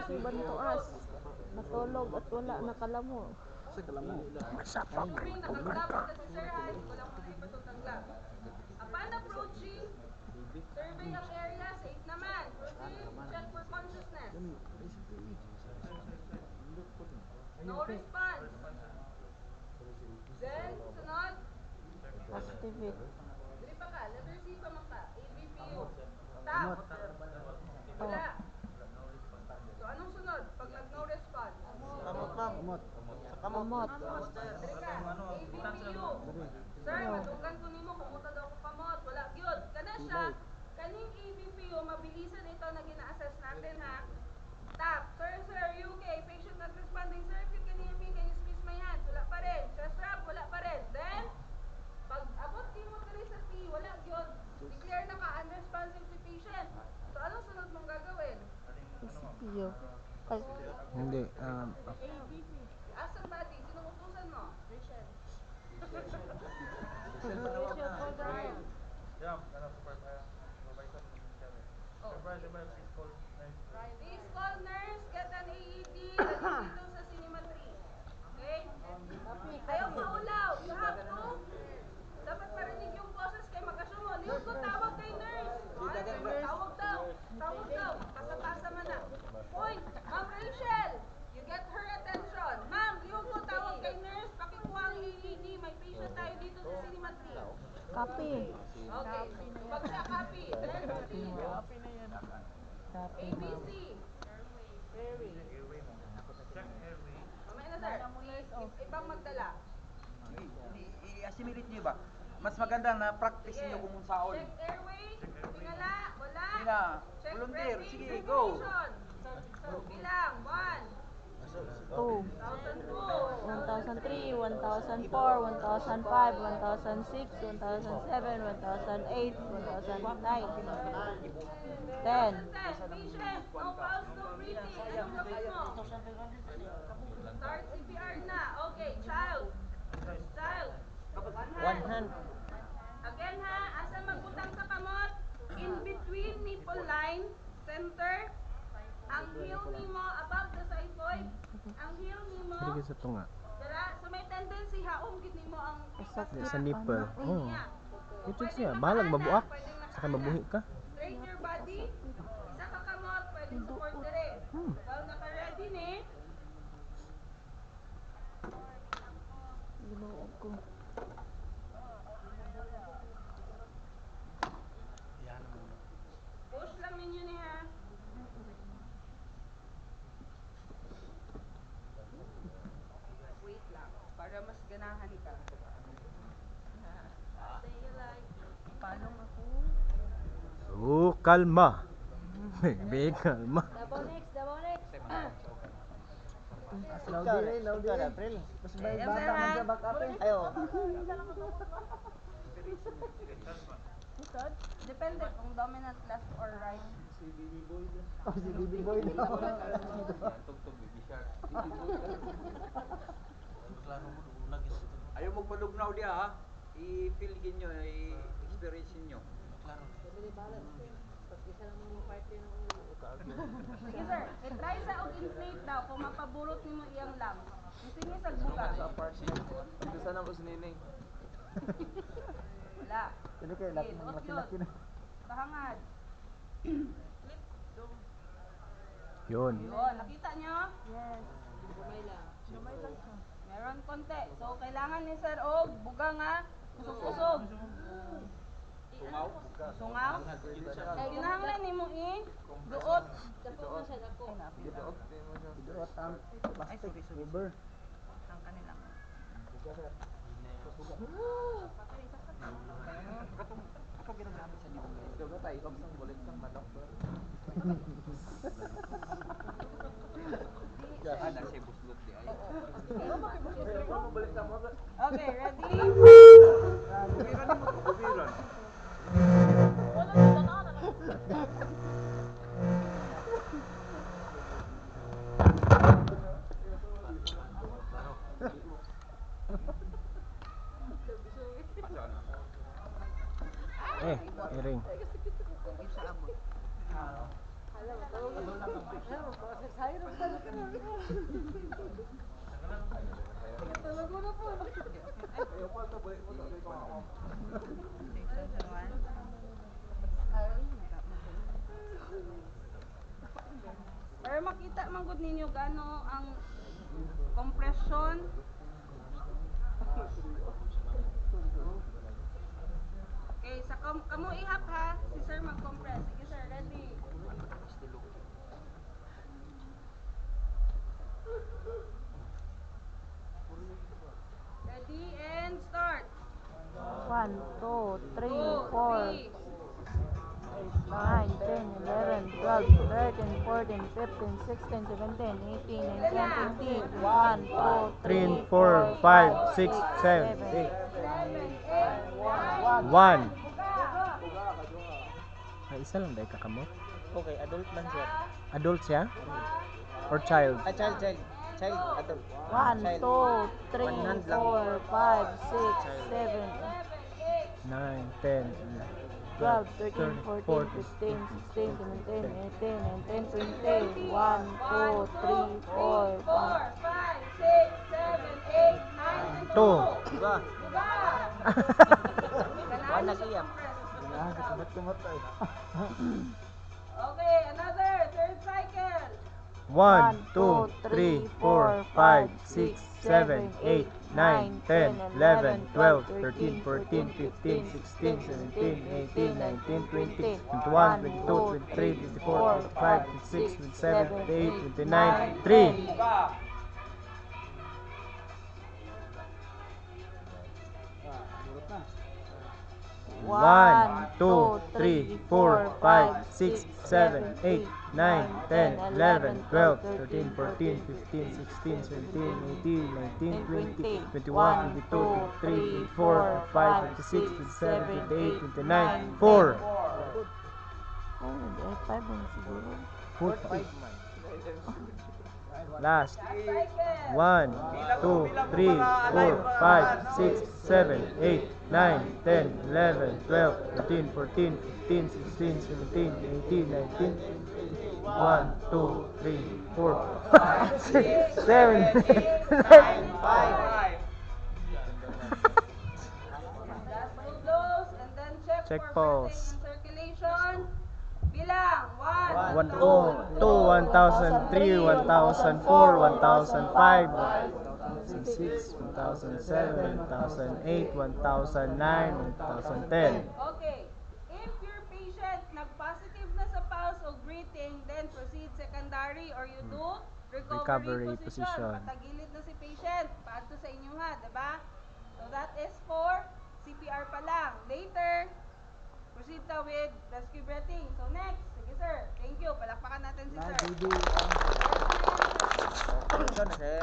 si Bantuas. Natulog at wala nakalamo. Sa kalamo. Assuming nakaglabot na si Sir Han, walang mga ipatutanggap. Upon approaching, survey ang area, safe naman. Proceed, check for consciousness. No response. Then, sunod. Activate. Dili pa ka, letter C pa man ka. ABPU. Tap. Wala. So, anong sunod? Pag nag-no response. Kamot, ma'am. Kamot. Kamot. Dili ka. ABPU. Sir, matugan ko nimo kumuta daw ko kamot. Wala gyud. Kana siya. Kaning ABPU, mabilisan ito na gina-assess natin ha. Tap. Sir, UK. Patient not responding. Sir, if you can hear me, can you squeeze my hands? Wala pa rin. Chest rub, wala pa rin. Then, pag abot mo diri sa T, wala gyud. Declare na ka unresponsive si patient. So, anong sunod mong gagawin? PCPO. Ay, Hindi. Asang body? Sinong utusan mo? Rachel. Please call nurse, get an AED, dali dito sa Cinema 3. Okay? Ayaw maulaw. You have to. Dapat marinig yung boses kay mag-assume mo. Liyo ko tawag kay nurse. Tawag daw. Tawag daw. Kasa-kasa man na. Point. Ma'am Rachel, you get her attention. Ma'am, liyo ko tawag kay nurse. Pakikuha ang AED. May patient tayo dito sa Cinema 3. copy. Okay. Pag siya copy. Then proceed. ABC. Mamaya na sir. Ibang magdala. I-assimilate niyo ba? Mas maganda na practice niyo kung saon. Check airway. Tingala. Wala. Sina, Check volunteer, breathing, sige, go. circulation. Bilang. 1. 2. 1,002. 1003, 1004, 1005, 1006, 1007, 1008, 1009, 10. 1010. Patient. No pulse, no breathing. Anong gawin mo? Start CPR na. Okay. Child. Child. 1 hand. Again ha. Asa magbutang sa kamot? In between nipple line, center. Ang heel nimo above the xiphoid. Ang heel nimo Hindi sa tunga. dara sa may tendency haom gid nimo ang Sa nipple. Oh. niya. Ito siya. Bahalang mabuak. Saka mabuhi ka. Straight your body. Isa ka kamot, pwedeng support dire. Well, naka-ready ni. Ginuog ko. Push lang ninyo ni ha. Wait lang. Para mas ganahan ka. Palong ako. Oh, kalma. Baby, kalma. Double next, double next. April. Mas may Yes, bata sir, man ha? sa backup eh. Ayo. Depende kung dominant left or right. Si Bibi Boy. Ayaw magpadugnaw diya ha. I-feel nyo, i-experience nyo. Sige sir, try sa og inflate daw kung mapaburot nimo iyang lungs. Sige sa buka. Sana mo sinineng. Wala. Sino kayo? Sige, laki na. Kahangad. Yun. Yun, nakita nyo? Yes. Meron konti. So, kailangan ni Sir Og, buga nga, usog-usog. Tungaw. Sungaw. Kinahanglan ni mo duot. Iduot ang plastic rubber. Ang kanilang. Ato ginagamit sa nimo guys. Daw tayo isang bulit sang manok. Ana siya buslot di ay. Okay, ready? Bubiran. Iring. Pero makita man gud ninyo gano ang compression. Okay, sa kamo ihap ha, si sir mag-compress. Sige sir, ready. Ready and start. 1, 2, 3, 2, 4, 3. 9, 10, 11, 12, 13, 14, 15, 16, 17, 18, 19, 20, 1, 2, 3, 3, 4, 5, 6, 7, 8. 1. Ay, isa lang dahil kakamot. Okay, adult man sir. Adult siya? Or child? Child. Child, adult. 1, 2, 3, One hand lang. 4, 5, 6, 7, 9, 10, 12, 13, 14, 15, 16, 17, 18, 19, 20, 1, 2, 3, 4, 5. 5, 6, 7, 8, 9, and 2. Diba? Diba? Wala siya. Okay, another, third cycle. 1, 2, 3, 4, 5, 6, 7, 8, 9, 10, 11, 12, 13, 14, 15, 16, 17, 18, 19, 20, 21, 22, 23, 24, 25, 26, 27, 28, 29, 3. 1, 2, 3, 4, 5, 6, 7, 8, 9, 10, 11, 12, 13, 14, 15, 16, 17, 18, 19, 20, 21, 22, 23, 24, 25, 26, 27, 28, 29, 4. Oh, ay 5 lang siguro. 45. Last. Last cycle. 1, 2, 3, 4, 5, 6, 7, 8, 9, 10, 11, 12, 13, 14, 15, 16, 17, 18, 19, 1, 2, 3, 4, 5, 6, 7, 8, 9. 5. Last two blows and then check Check for pulse. breathing and circulation. Bilang 1, 1, 2, 1,003, 1,004, 1,005, 1,006, 1,007, 1,008, 1,009, 1,010. Okay. If your patient nag-positive na sa pulse o breathing, then proceed secondary or you do recovery Recovery position. Patagilid na si patient. Paadto sa inyo ha, diba? So that is for CPR pa lang. Later, proceed ka with rescue breathing. So next, sige sir. Thank you. Palakpakan natin si sir. Ito na sir.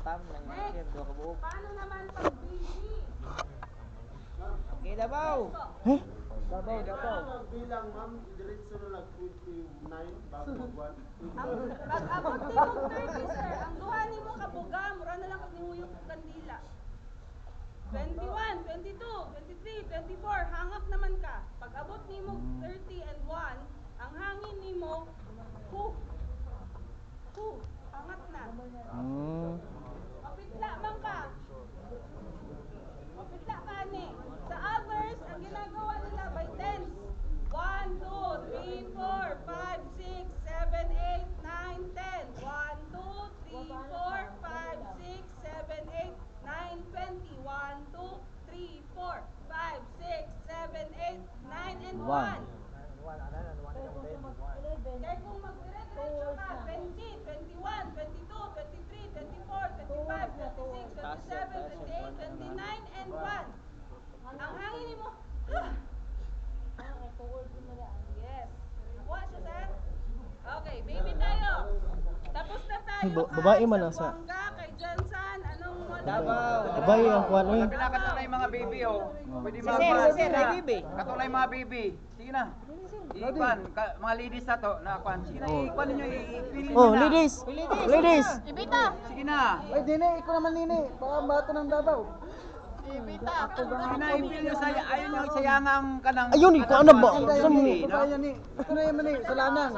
Tam lang yan sir. Dua ka buok. Paano naman pag baby? Okay, Dabaw. Bilang ma'am, diretso na lang 29 bago magwan. Ang pag-abot ni mo 30 sir, ang duha ni mo kabuga, mura na lang kag nihuyok og kandila. 21, 22, 23, 24, hangak naman ka. Pag-abot ni mo 30 and 1, ang hangin ni mo, hangat na. Mapitla man ka. Mapitla ka ni. Sa others, ang ginagawa nila by tens. 1, 2, 3, 4, 5, 6, 7, 8, 9, 10. 1, 2, 3, 4, 5, 6, 7, 8, 9, 20. 1, 2, 3, 4, 5, 6, 7, 8, 9, and 1. Kaya kung magdire-diretso ka, 20, 21, 22, 23, 24, 25, 26, 27, 28, 29, and 1. Ang hangin mo, yes. Nakuha siya, sir? Okay, baby tayo. Tapos na tayo. Babae man ang sa sa- Buanga, kay Johnson, anong Dabaw. Babae ang kuwan oy. Kapila katulay mga baby oh. Pwede Si mga sir, kuwan. si sir, ay baby. Katulay mga baby. Sige na. Ikwan, mga ladies na to, na kwan. Sige na, ikwan ninyo, i-feel ninyo Oh, na. ladies. Ladies. Ibita. Sige na. Ay, dini, ikaw naman nini. Baka bato ng Davao. Ako ba nga Sina ipil nyo sa ayun yung sayangang kanang Ayun, ikaw ano ba? kanang- Saan mo? no? Ito na yaman eh, salanan.